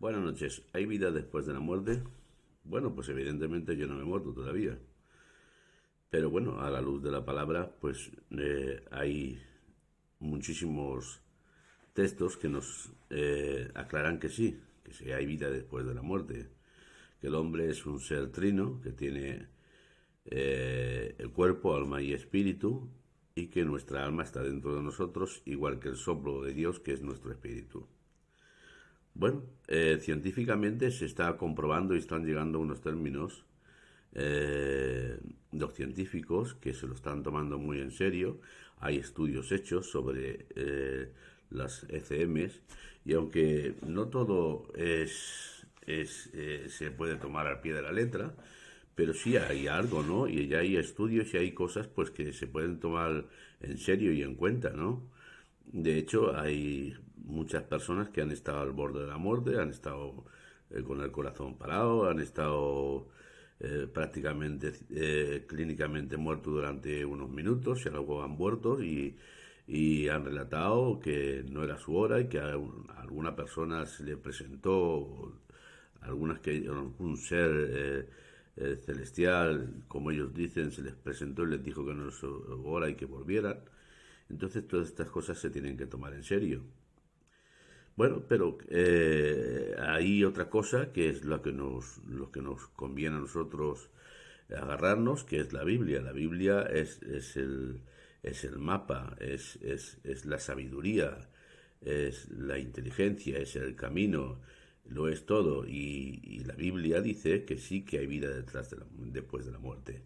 Buenas noches. ¿Hay vida después de la muerte? Bueno, pues evidentemente yo no me he muerto todavía. Pero bueno, a la luz de la palabra, pues hay muchísimos textos que nos aclaran que sí hay vida después de la muerte. Que el hombre es un ser trino que tiene el cuerpo, alma y espíritu, y que nuestra alma está dentro de nosotros, igual que el soplo de Dios, que es nuestro espíritu. Bueno, científicamente se está comprobando y están llegando a unos términos los científicos que se lo están tomando muy en serio. Hay estudios hechos sobre las ECMs y aunque no todo se puede tomar al pie de la letra, pero sí hay algo, ¿no? Y ya hay estudios y hay cosas pues que se pueden tomar en serio y en cuenta, ¿no? De hecho, hay muchas personas que han estado al borde de la muerte, han estado con el corazón parado, han estado prácticamente clínicamente muertos durante unos minutos y luego han muerto y han relatado que no era su hora y que a alguna persona se le presentó algunas que un ser celestial, como ellos dicen, se les presentó y les dijo que no era su hora y que volvieran. Entonces todas estas cosas se tienen que tomar en serio. Bueno, pero hay otra cosa que es lo que nos conviene a nosotros agarrarnos, que es la Biblia. La Biblia es el mapa, es la sabiduría, es la inteligencia, es el camino, lo es todo. Y la Biblia dice que sí que hay vida después de la muerte.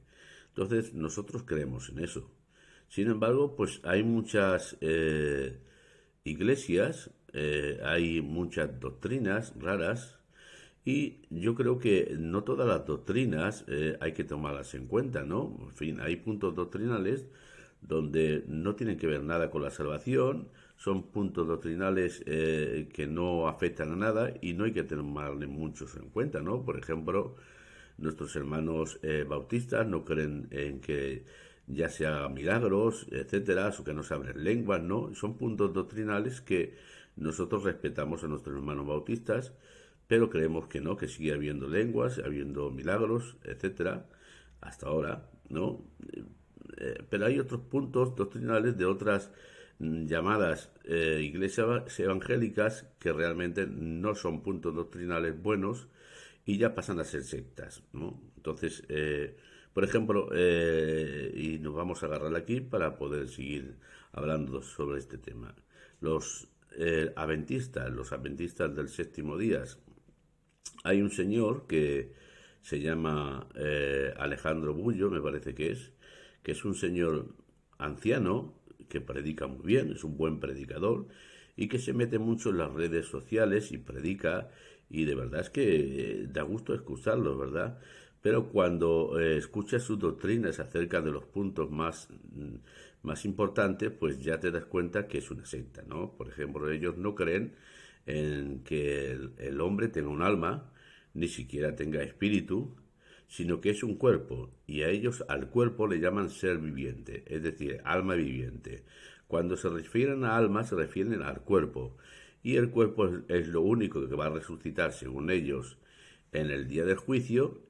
Entonces nosotros creemos en eso. Sin embargo, pues hay muchas iglesias, hay muchas doctrinas raras y yo creo que no todas las doctrinas hay que tomarlas en cuenta, ¿no? En fin, hay puntos doctrinales donde no tienen que ver nada con la salvación, son puntos doctrinales que no afectan a nada y no hay que tomarle muchos en cuenta, ¿no? Por ejemplo, nuestros hermanos bautistas no creen en que ya se hagan milagros, etcétera, o que no se abren lenguas, ¿no? Son puntos doctrinales que nosotros respetamos a nuestros hermanos bautistas, pero creemos que no, que sigue habiendo lenguas, habiendo milagros, etcétera, hasta ahora, ¿no? Pero hay otros puntos doctrinales de otras llamadas iglesias evangélicas que realmente no son puntos doctrinales buenos y ya pasan a ser sectas, ¿no? Entonces, por ejemplo, y nos vamos a agarrar aquí para poder seguir hablando sobre este tema. Los adventistas del séptimo día, hay un señor que se llama Alejandro Bullo, me parece que es un señor anciano que predica muy bien, es un buen predicador y que se mete mucho en las redes sociales y predica y de verdad es que da gusto escucharlo, ¿verdad? Pero cuando escuchas sus doctrinas acerca de los puntos más importantes, pues ya te das cuenta que es una secta, ¿no? Por ejemplo, ellos no creen en que el hombre tenga un alma, ni siquiera tenga espíritu, sino que es un cuerpo, y a ellos al cuerpo le llaman ser viviente, es decir, alma viviente. Cuando se refieren a alma, se refieren al cuerpo, y el cuerpo es lo único que va a resucitar, según ellos, en el día del juicio,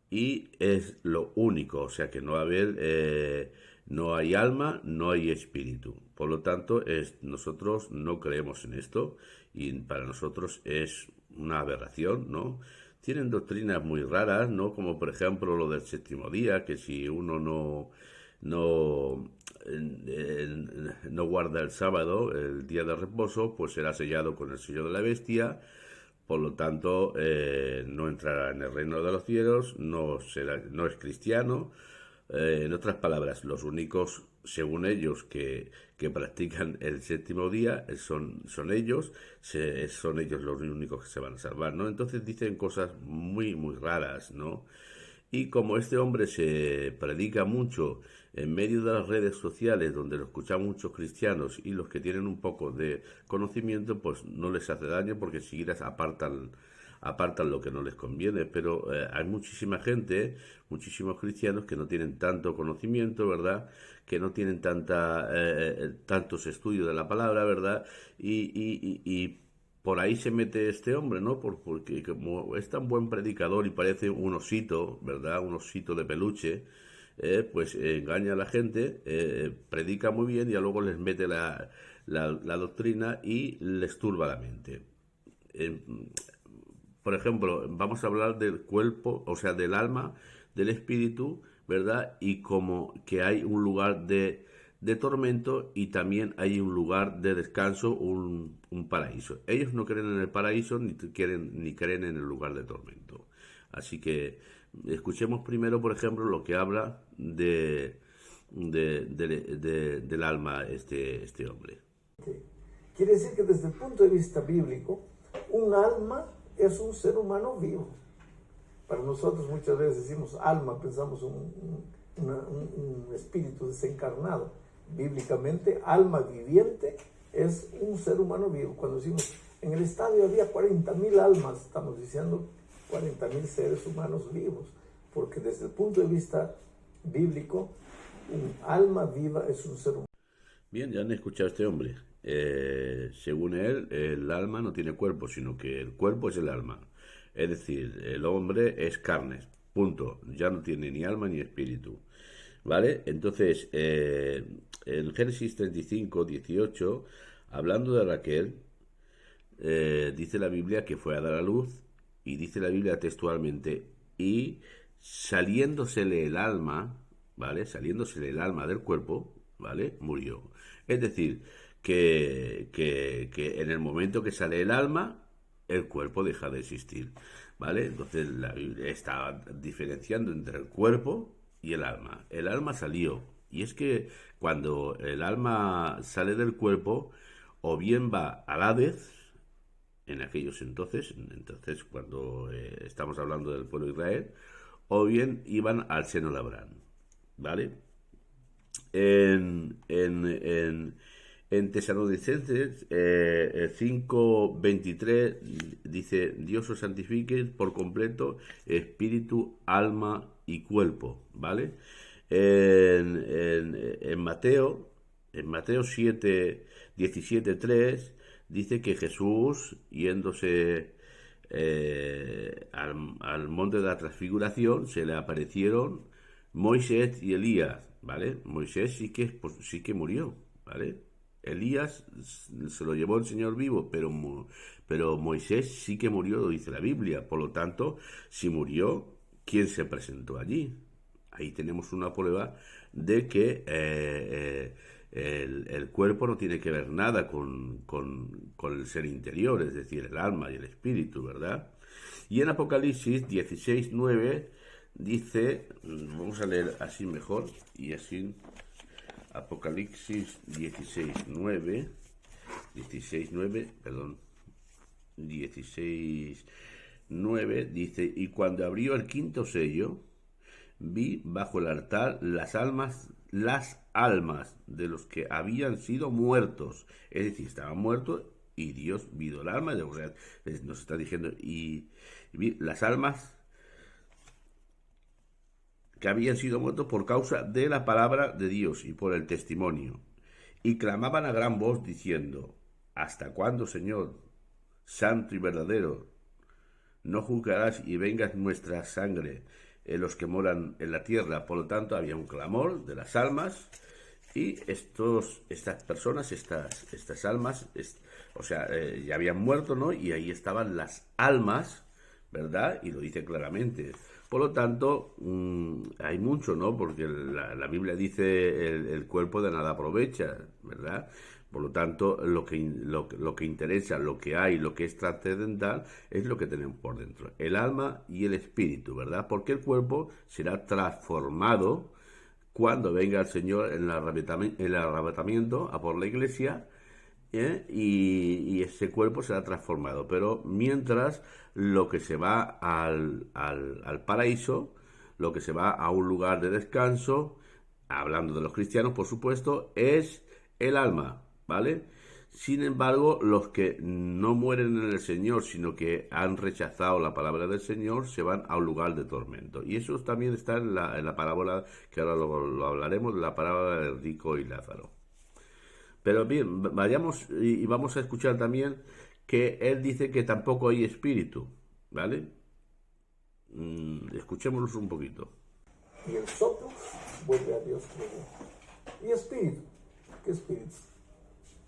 y es lo único, o sea que no va a haber, no hay alma, no hay espíritu. Por lo tanto, nosotros no creemos en esto y para nosotros es una aberración, ¿no? Tienen doctrinas muy raras, ¿no? Como por ejemplo lo del séptimo día, que si uno no, no guarda el sábado, el día de reposo, pues será sellado con el sello de la bestia. Por lo tanto, no entrará en el reino de los cielos, no es cristiano. En otras palabras, los únicos, según ellos, que practican el séptimo día son ellos, son ellos los únicos que se van a salvar, ¿no? Entonces dicen cosas muy, muy raras, ¿no? Y como este hombre se predica mucho en medio de las redes sociales, donde lo escuchan muchos cristianos y los que tienen un poco de conocimiento, pues no les hace daño porque enseguida apartan lo que no les conviene. Pero hay muchísima gente, muchísimos cristianos que no tienen tanto conocimiento, ¿verdad? Que no tienen tantos estudios de la palabra, ¿verdad? Y por ahí se mete este hombre, ¿no? Porque como es tan buen predicador y parece un osito, ¿verdad? Un osito de peluche, pues engaña a la gente, predica muy bien y luego les mete la doctrina y les turba la mente. Eh, por ejemplo, vamos a hablar del cuerpo, o sea, del alma, del espíritu, ¿verdad? Y como que hay un lugar de tormento y también hay un lugar de descanso, un paraíso. Ellos no creen en el paraíso ni creen en el lugar de tormento. Así que escuchemos primero, por ejemplo, lo que habla del alma este hombre. Quiere decir que desde el punto de vista bíblico, un alma es un ser humano vivo. Para nosotros muchas veces decimos alma, pensamos un espíritu desencarnado. Bíblicamente, alma viviente es un ser humano vivo. Cuando decimos en el estadio había 40.000 almas, estamos diciendo 40.000 seres humanos vivos, porque desde el punto de vista bíblico, un alma viva es un ser humano. Bien, ya han escuchado a este hombre. Según él, el alma no tiene cuerpo, sino que el cuerpo es el alma. Es decir, el hombre es carne, punto. Ya no tiene ni alma ni espíritu. ¿Vale? Entonces, en Génesis 35, 18, hablando de Raquel, dice la Biblia que fue a dar a luz, y dice la Biblia textualmente, y saliéndosele el alma, ¿vale? Saliéndosele el alma del cuerpo, ¿vale? Murió. Es decir, que en el momento que sale el alma, el cuerpo deja de existir, ¿vale? Entonces la Biblia está diferenciando entre el cuerpo y el alma. El alma salió, y es que cuando el alma sale del cuerpo, o bien va al Hades, en aquellos entonces cuando estamos hablando del pueblo de Israel, o bien iban al seno de Abraham, ¿vale? En Tesalonicenses 5:23 dice: Dios os santifique por completo, espíritu, alma y cuerpo, ¿vale? En Mateo 7:17:3 dice que Jesús, yéndose al monte de la transfiguración, se le aparecieron Moisés y Elías, ¿vale? Moisés sí que murió, ¿vale? Elías se lo llevó el Señor vivo, pero Moisés sí que murió, lo dice la Biblia. Por lo tanto, si murió, ¿quién se presentó allí? Ahí tenemos una prueba de que el cuerpo no tiene que ver nada con el ser interior, es decir, el alma y el espíritu, ¿verdad? Y en Apocalipsis 16:9 dice, vamos a leer así mejor, y así, Apocalipsis 16:9, perdón, 16:9 dice: y cuando abrió el quinto sello, vi bajo el altar las almas de los que habían sido muertos, es decir, estaban muertos, y Dios vio el alma, o sea, nos está diciendo, y vi las almas que habían sido muertos por causa de la palabra de Dios y por el testimonio, y clamaban a gran voz diciendo: ¿hasta cuándo, Señor, santo y verdadero, no juzgarás y vengas nuestra sangre en los que moran en la tierra? Por lo tanto, había un clamor de las almas, y estas personas, estas almas, o sea, ya habían muerto, ¿no? Y ahí estaban las almas, ¿verdad? Y lo dice claramente. Por lo tanto, hay mucho, ¿no? Porque la Biblia dice el cuerpo de nada aprovecha, ¿verdad? Por lo tanto, lo que interesa, lo que hay, lo que es trascendental, es lo que tenemos por dentro, el alma y el espíritu, ¿verdad? Porque el cuerpo será transformado cuando venga el Señor en el arrebatamiento a por la iglesia, y ese cuerpo será transformado. Pero mientras, lo que se va al paraíso, lo que se va a un lugar de descanso, hablando de los cristianos, por supuesto, es el alma, ¿vale? Sin embargo, los que no mueren en el Señor, sino que han rechazado la palabra del Señor, se van a un lugar de tormento. Y eso también está en la parábola, que ahora lo hablaremos, la parábola del rico y Lázaro. Pero bien, vayamos y vamos a escuchar también que él dice que tampoco hay espíritu, ¿vale? Escuchémoslos un poquito. Y el soplo vuelve a Dios creador. ¿Y espíritu? ¿Qué espíritu?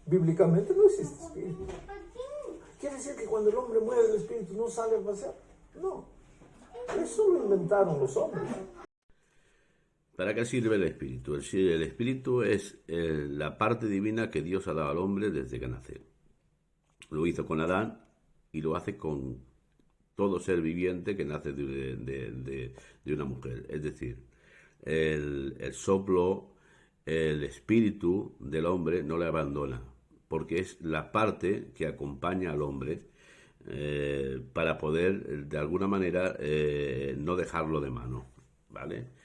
Bíblicamente no existe espíritu. ¿Quiere decir que cuando el hombre muere el espíritu no sale a pasear? No. Eso lo inventaron los hombres. ¿Para qué sirve el espíritu? El espíritu es la parte divina que Dios ha dado al hombre desde que nace. Lo hizo con Adán y lo hace con todo ser viviente que nace de una mujer. Es decir, el soplo, el espíritu del hombre no le abandona, porque es la parte que acompaña al hombre para poder, de alguna manera, no dejarlo de mano, ¿vale?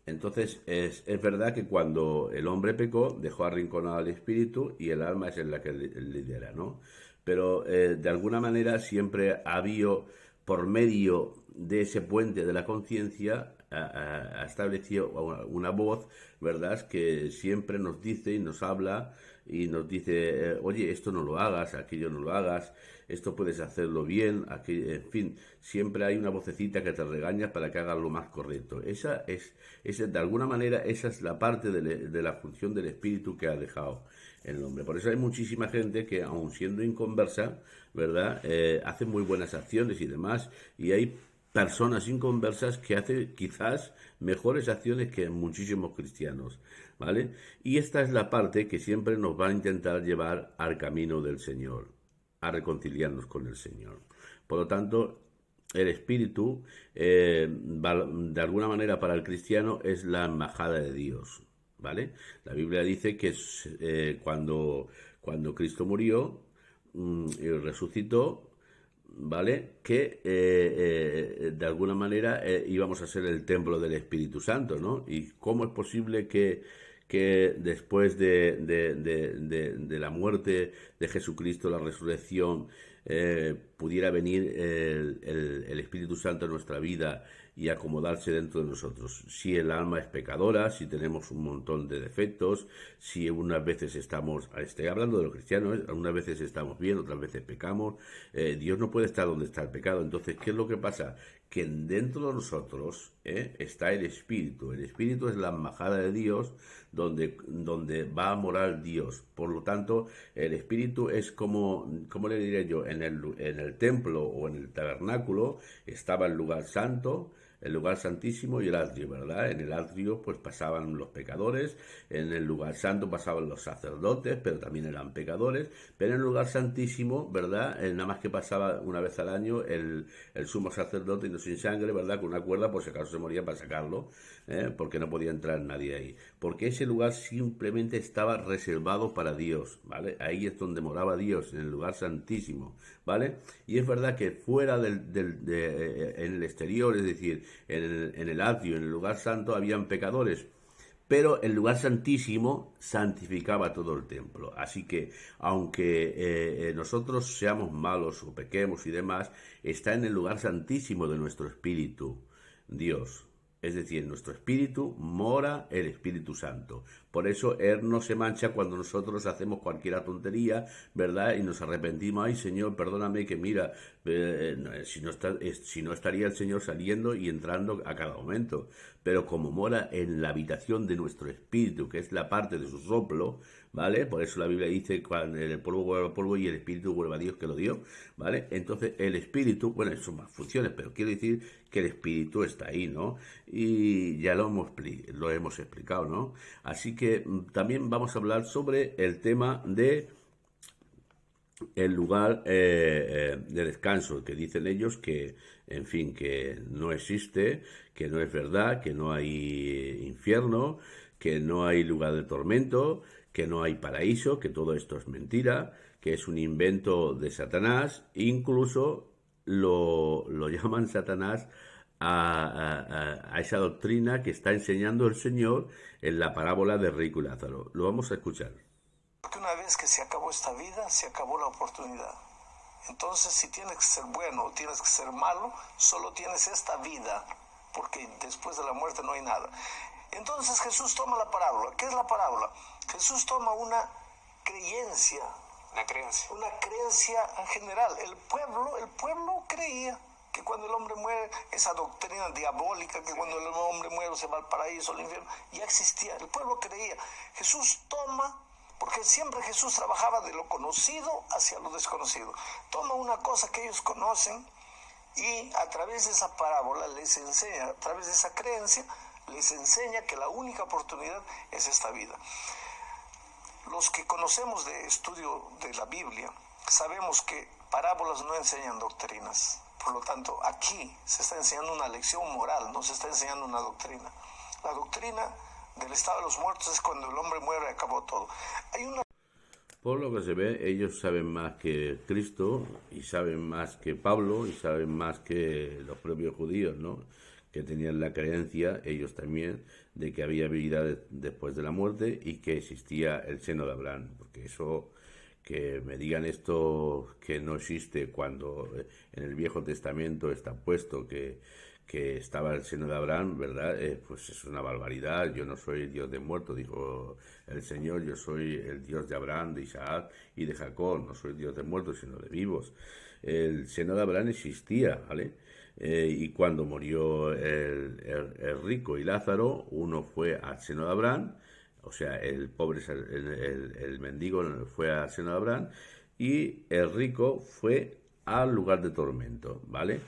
Entonces, es verdad que cuando el hombre pecó, dejó arrinconado al espíritu y el alma es en la que lidera, ¿no? Pero de alguna manera siempre ha habido, por medio de ese puente de la conciencia, ha establecido una voz, ¿verdad?, que siempre nos dice y nos habla y nos dice, oye, esto no lo hagas, aquello no lo hagas, esto puedes hacerlo bien, aquí, en fin, siempre hay una vocecita que te regaña para que hagas lo más correcto. Esa es de alguna manera, esa es la parte de la función del espíritu que ha dejado el hombre. Por eso hay muchísima gente que, aun siendo inconversa, ¿verdad?, hace muy buenas acciones y demás, y hay personas inconversas que hacen quizás mejores acciones que muchísimos cristianos, ¿vale? Y esta es la parte que siempre nos va a intentar llevar al camino del Señor, a reconciliarnos con el Señor. Por lo tanto, el espíritu, de alguna manera para el cristiano, es la embajada de Dios, ¿vale? La Biblia dice que cuando Cristo murió y resucitó, ¿vale?, que de alguna manera íbamos a ser el templo del Espíritu Santo, ¿no? ¿Y cómo es posible que después de la muerte de Jesucristo, la resurrección, pudiera venir el Espíritu Santo en nuestra vida y acomodarse dentro de nosotros? Si el alma es pecadora, si tenemos un montón de defectos, si unas veces estoy hablando de los cristianos, unas veces estamos bien, otras veces pecamos, Dios no puede estar donde está el pecado. Entonces, ¿qué es lo que pasa? Que dentro de nosotros está el Espíritu. El Espíritu es la embajada de Dios donde va a morar Dios. Por lo tanto, el Espíritu es como le diré yo, en el templo o en el tabernáculo estaba el lugar santo, el lugar santísimo y el atrio, ¿verdad? En el atrio pues pasaban los pecadores, en el lugar santo pasaban los sacerdotes, pero también eran pecadores, pero en el lugar santísimo, ¿verdad?, nada más que pasaba una vez al año el sumo sacerdote y no sin sangre, ¿verdad?, con una cuerda por si acaso se moría para sacarlo, porque no podía entrar nadie ahí, porque ese lugar simplemente estaba reservado para Dios, ¿vale? Ahí es donde moraba Dios, en el lugar santísimo, ¿vale? Y es verdad que fuera en el exterior, es decir, en el atrio, en el lugar santo, habían pecadores, pero el lugar santísimo santificaba todo el templo. Así que, aunque nosotros seamos malos o pequemos y demás, está en el lugar santísimo de nuestro espíritu Dios. Es decir, en nuestro espíritu mora el Espíritu Santo. Por eso Él no se mancha cuando nosotros hacemos cualquier tontería, ¿verdad?, y nos arrepentimos. Ay, Señor, perdóname, que mira, si no estaría el Señor saliendo y entrando a cada momento. Pero como mora en la habitación de nuestro espíritu, que es la parte de su soplo, ¿vale? Por eso la Biblia dice, cuando el polvo vuelve al polvo y el espíritu vuelve a Dios que lo dio, ¿vale? Entonces el espíritu, bueno, son más funciones, pero quiero decir que el espíritu está ahí, ¿no? Y ya lo hemos explicado, ¿no? Así que también vamos a hablar sobre el tema de el lugar de descanso, que dicen ellos que, en fin, que no existe, que no es verdad, que no hay infierno, que no hay lugar de tormento, que no hay paraíso, que todo esto es mentira, que es un invento de Satanás. Incluso lo llaman Satanás a esa doctrina que está enseñando el Señor en la parábola de Rico y Lázaro. Lo vamos a escuchar. Porque una vez que se acabó esta vida, se acabó la oportunidad. Entonces, si tienes que ser bueno o tienes que ser malo, solo tienes esta vida, porque después de la muerte no hay nada. Entonces Jesús toma la parábola. ¿Qué es la parábola? Jesús toma una creencia La creencia. Una creencia general. El pueblo creía que cuando el hombre muere, esa doctrina diabólica, que cuando el hombre muere se va al paraíso, al infierno, ya existía. El pueblo creía. Jesús toma, porque siempre Jesús trabajaba de lo conocido hacia lo desconocido. Toma una cosa que ellos conocen y a través de esa parábola les enseña, a través de esa creencia, les enseña que la única oportunidad es esta vida. Los que conocemos de estudio de la Biblia, sabemos que parábolas no enseñan doctrinas. Por lo tanto, aquí se está enseñando una lección moral, no se está enseñando una doctrina. La doctrina del estado de los muertos es cuando el hombre muere y acabó todo. Hay una... Por lo que se ve, ellos saben más que Cristo, y saben más que Pablo, y saben más que los propios judíos, ¿no? Que tenían la creencia, ellos también, de que había vida después de la muerte y que existía el seno de Abraham. Porque eso, que me digan esto que no existe cuando en el Viejo Testamento está puesto que estaba el seno de Abraham, ¿verdad? Pues es una barbaridad. Yo no soy el Dios de muertos, dijo el Señor, yo soy el Dios de Abraham, de Isaac y de Jacob, no soy Dios de muertos, sino de vivos. El seno de Abraham existía, ¿vale? Y cuando murió el rico y Lázaro, uno fue al seno de Abraham, o sea, el pobre, el mendigo fue al seno de Abraham, y el rico fue al lugar de tormento, ¿vale?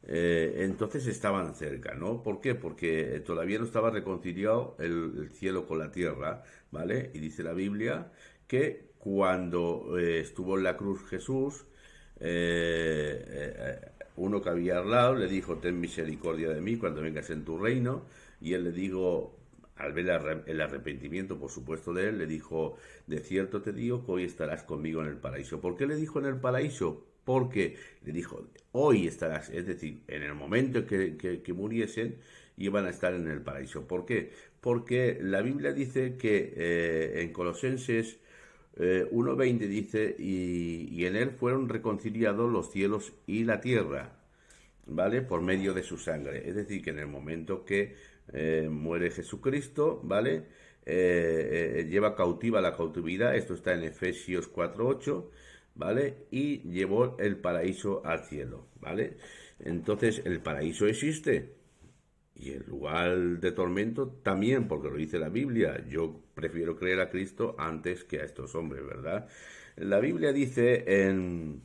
Entonces estaban cerca, ¿no? ¿Por qué? Porque todavía no estaba reconciliado el cielo con la tierra, ¿vale? Y dice la Biblia que cuando estuvo en la cruz Jesús, uno que había al lado le dijo: ten misericordia de mí cuando vengas en tu reino. Y él le dijo, al ver el arrepentimiento, por supuesto, de él, le dijo: de cierto te digo que hoy estarás conmigo en el paraíso. ¿Por qué le dijo en el paraíso? Porque le dijo: hoy estarás, es decir, en el momento que muriesen, iban a estar en el paraíso. ¿Por qué? Porque la Biblia dice que en Colosenses 1:20 dice, y en él fueron reconciliados los cielos y la tierra, ¿vale? Por medio de su sangre. Es decir, que en el momento que muere Jesucristo, ¿vale? Lleva cautiva la cautividad, esto está en Efesios 4:8, ¿vale? Y llevó el paraíso al cielo, ¿vale? Entonces, el paraíso existe. Y el lugar de tormento también, porque lo dice la Biblia. Yo prefiero creer a Cristo antes que a estos hombres, ¿verdad? La Biblia dice en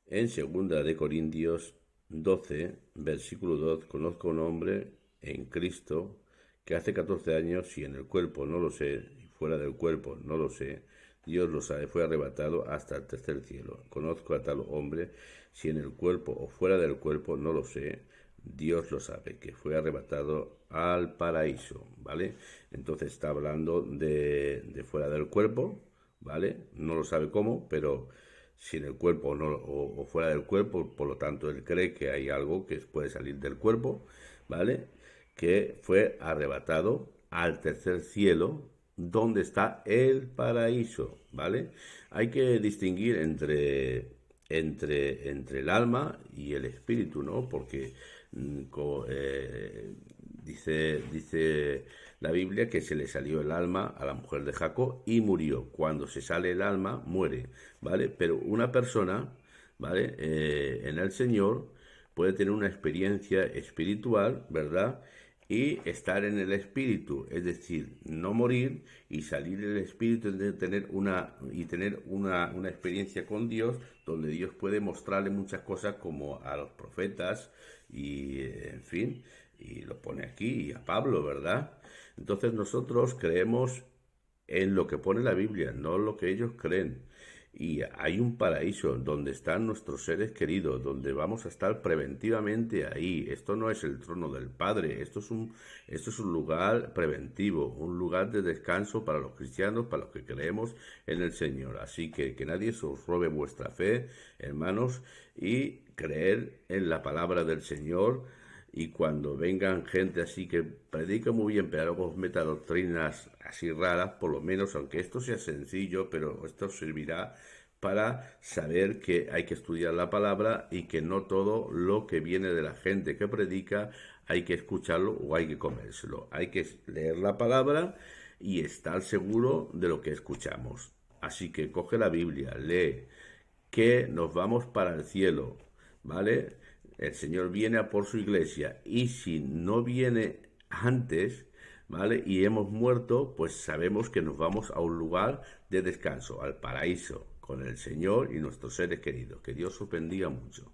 2 de Corintios 12, versículo 2, conozco a un hombre en Cristo que hace 14 años, si en el cuerpo no lo sé, y fuera del cuerpo no lo sé, Dios lo sabe, fue arrebatado hasta el tercer cielo. Conozco a tal hombre, si en el cuerpo o fuera del cuerpo no lo sé, Dios lo sabe, que fue arrebatado al paraíso, ¿vale? Entonces está hablando de fuera del cuerpo, ¿vale? No lo sabe cómo, pero si en el cuerpo no, o fuera del cuerpo, por lo tanto él cree que hay algo que puede salir del cuerpo, ¿vale? Que fue arrebatado al tercer cielo, donde está el paraíso, ¿vale? Hay que distinguir entre el alma y el espíritu, ¿no? Porque dice la Biblia que se le salió el alma a la mujer de Jacob y murió. Cuando se sale el alma, muere, ¿vale? Pero una persona, ¿vale? En el Señor puede tener una experiencia espiritual, ¿verdad? Y estar en el espíritu, es decir, no morir y salir del espíritu, de tener una experiencia con Dios, donde Dios puede mostrarle muchas cosas, como a los profetas y en fin, y lo pone aquí, y a Pablo, ¿verdad? Entonces nosotros creemos en lo que pone la Biblia, no lo que ellos creen. Y hay un paraíso donde están nuestros seres queridos, donde vamos a estar preventivamente ahí. Esto no es el trono del Padre, esto es un lugar preventivo, un lugar de descanso para los cristianos, para los que creemos en el Señor. Así que nadie os robe vuestra fe, hermanos, y creer en la palabra del Señor. Y cuando vengan gente así que predica muy bien, pero luego os meta doctrinas así raras, por lo menos, aunque esto sea sencillo, pero esto servirá para saber que hay que estudiar la palabra y que no todo lo que viene de la gente que predica hay que escucharlo o hay que comérselo. Hay que leer la palabra y estar seguro de lo que escuchamos. Así que coge la Biblia, lee, que nos vamos para el cielo, ¿vale? El Señor viene a por su iglesia, y si no viene antes, ¿vale? Y hemos muerto, pues sabemos que nos vamos a un lugar de descanso, al paraíso, con el Señor y nuestros seres queridos. Que Dios os bendiga mucho.